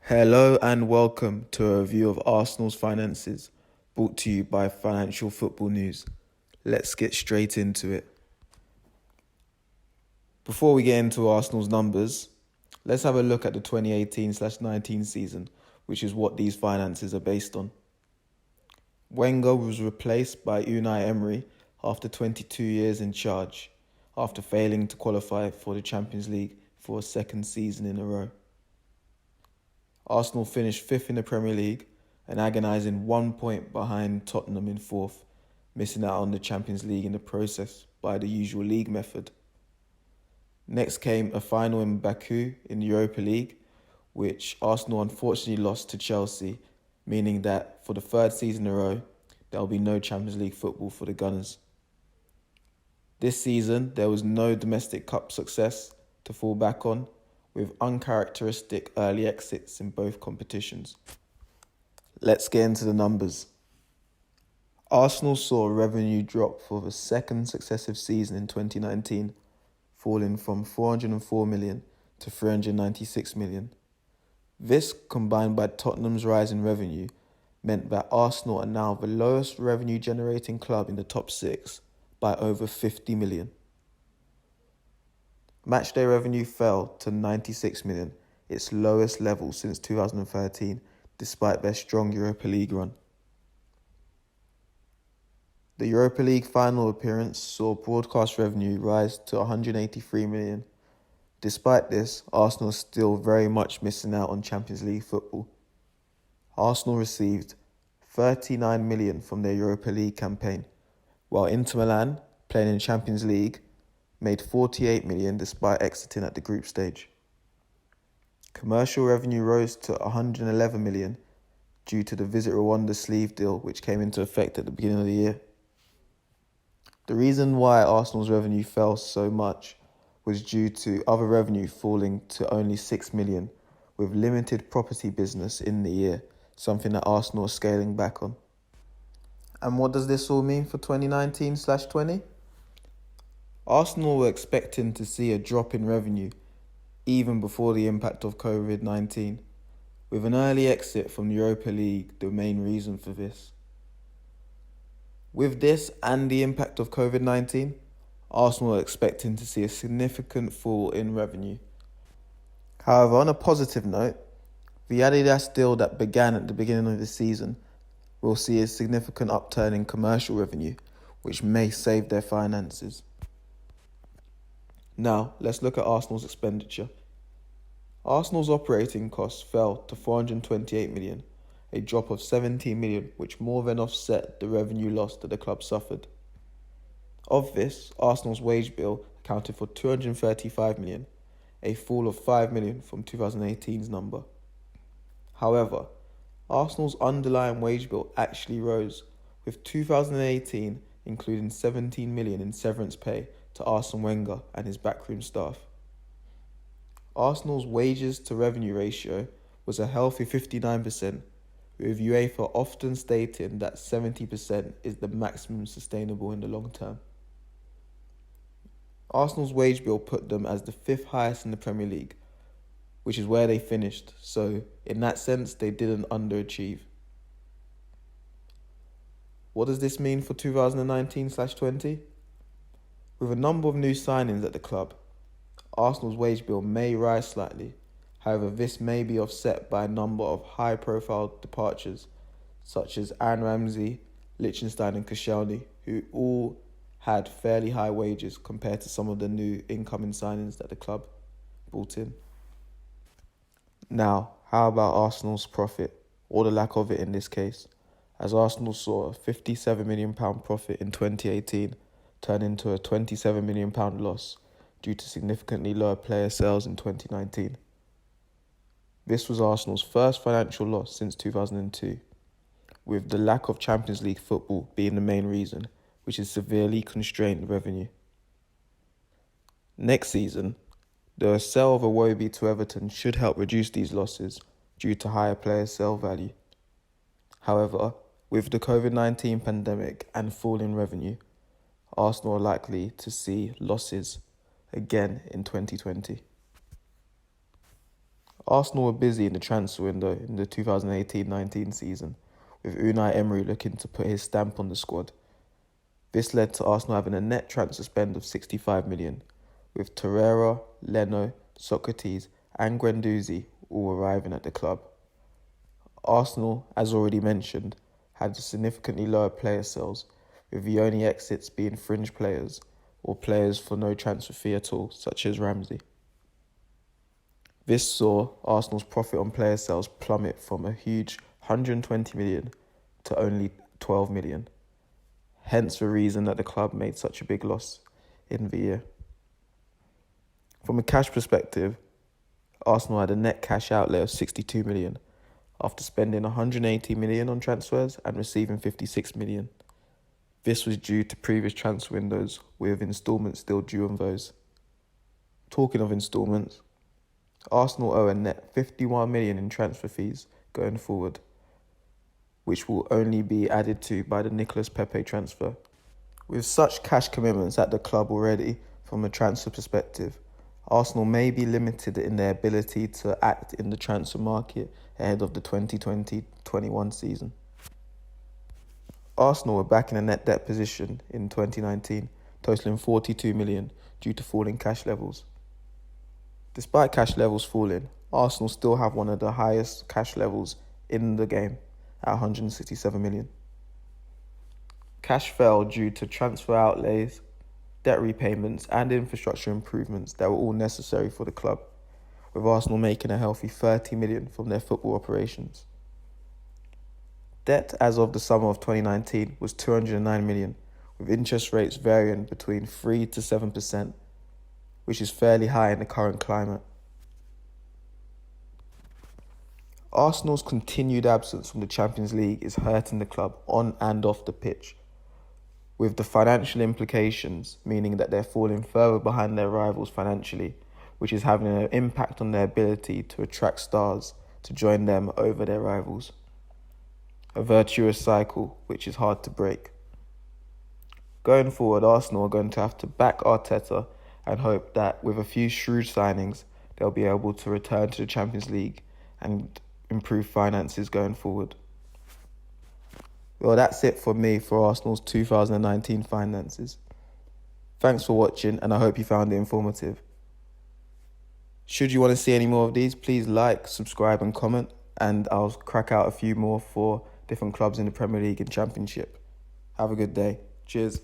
Hello and welcome to a review of Arsenal's finances, brought to you by Financial Football News. Let's get straight into it. Before we get into Arsenal's numbers, let's have a look at the 2018-19 season, which is what these finances are based on. Wenger was replaced by Unai Emery after 22 years in charge, after failing to qualify for the Champions League for a second season in a row. Arsenal finished fifth in the Premier League, an agonising 1 point behind Tottenham in fourth, missing out on the Champions League in the process by the usual league method. Next came a final in Baku in the Europa League, which Arsenal unfortunately lost to Chelsea, meaning that for the third season in a row, there will be no Champions League football for the Gunners. This season, there was no domestic cup success to fall back on, with uncharacteristic early exits in both competitions. Let's get into the numbers. Arsenal saw revenue drop for the second successive season in 2019, falling from 404 million to 396 million. This, combined by Tottenham's rise in revenue, meant that Arsenal are now the lowest revenue-generating club in the top six by over 50 million. Matchday revenue fell to 96 million, its lowest level since 2013, despite their strong Europa League run. The Europa League final appearance saw broadcast revenue rise to 183 million. Despite this, Arsenal is still very much missing out on Champions League football. Arsenal received 39 million from their Europa League campaign, while Inter Milan, playing in Champions League, made 48 million despite exiting at the group stage. Commercial revenue rose to 111 million due to the Visit Rwanda sleeve deal, which came into effect at the beginning of the year. The reason why Arsenal's revenue fell so much was due to other revenue falling to only 6 million, with limited property business in the year, something that Arsenal is scaling back on. And what does this all mean for 2019/20? Arsenal were expecting to see a drop in revenue even before the impact of COVID-19, with an early exit from the Europa League the main reason for this. With this and the impact of COVID-19, Arsenal are expecting to see a significant fall in revenue. However, on a positive note, the Adidas deal that began at the beginning of the season will see a significant upturn in commercial revenue, which may save their finances. Now, let's look at Arsenal's expenditure. Arsenal's operating costs fell to 428 million, a drop of 17 million, which more than offset the revenue loss that the club suffered. Of this, Arsenal's wage bill accounted for 235 million, a fall of 5 million from 2018's number. However, Arsenal's underlying wage bill actually rose, with 2018 including 17 million in severance pay to Arsene Wenger and his backroom staff. Arsenal's wages to revenue ratio was a healthy 59%, with UEFA often stating that 70% is the maximum sustainable in the long term. Arsenal's wage bill put them as the fifth highest in the Premier League, which is where they finished, so in that sense they didn't underachieve. What does this mean for 2019/20? With a number of new signings at the club, Arsenal's wage bill may rise slightly. However, this may be offset by a number of high-profile departures, such as Aaron Ramsey, Liechtenstein and Koscielny, who all had fairly high wages compared to some of the new incoming signings that the club brought in. Now, how about Arsenal's profit, or the lack of it in this case, as Arsenal saw a £57 million profit in 2018 turn into a £27 million loss due to significantly lower player sales in 2019. This was Arsenal's first financial loss since 2002, with the lack of Champions League football being the main reason, which has severely constrained revenue. Next season, the sale of Iwobi to Everton should help reduce these losses due to higher player sale value. However, with the COVID-19 pandemic and falling revenue, Arsenal are likely to see losses again in 2020. Arsenal were busy in the transfer window in the 2018-19 season, with Unai Emery looking to put his stamp on the squad. This led to Arsenal having a net transfer spend of 65 million, with Torreira, Leno, Socrates and Guendouzi all arriving at the club. Arsenal, as already mentioned, had significantly lower player sales, with the only exits being fringe players or players for no transfer fee at all, such as Ramsey. This saw Arsenal's profit on player sales plummet from a huge 120 million to only 12 million. Hence the reason that the club made such a big loss in the year. From a cash perspective, Arsenal had a net cash outlay of 62 million after spending 180 million on transfers and receiving 56 million. This was due to previous transfer windows, with instalments still due on those. Talking of instalments, Arsenal owe a net 51 million in transfer fees going forward, which will only be added to by the Nicolas Pepe transfer. With such cash commitments at the club already, from a transfer perspective, Arsenal may be limited in their ability to act in the transfer market ahead of the 2020-21 season. Arsenal were back in a net debt position in 2019, totaling 42 million due to falling cash levels. Despite cash levels falling, Arsenal still have one of the highest cash levels in the game at 167 million. Cash fell due to transfer outlays, debt repayments and infrastructure improvements that were all necessary for the club, with Arsenal making a healthy 30 million from their football operations. Debt as of the summer of 2019 was 209 million, with interest rates varying between 3 to 7%, which is fairly high in the current climate. Arsenal's continued absence from the Champions League is hurting the club on and off the pitch, with the financial implications meaning that they're falling further behind their rivals financially, which is having an impact on their ability to attract stars to join them over their rivals. A virtuous cycle which is hard to break. Going forward, Arsenal are going to have to back Arteta and hope that with a few shrewd signings, they'll be able to return to the Champions League and improve finances going forward. Well, that's it for me for Arsenal's 2019 finances. Thanks for watching, and I hope you found it informative. Should you want to see any more of these, please like, subscribe and comment, and I'll crack out a few more for different clubs in the Premier League and Championship. Have a good day. Cheers.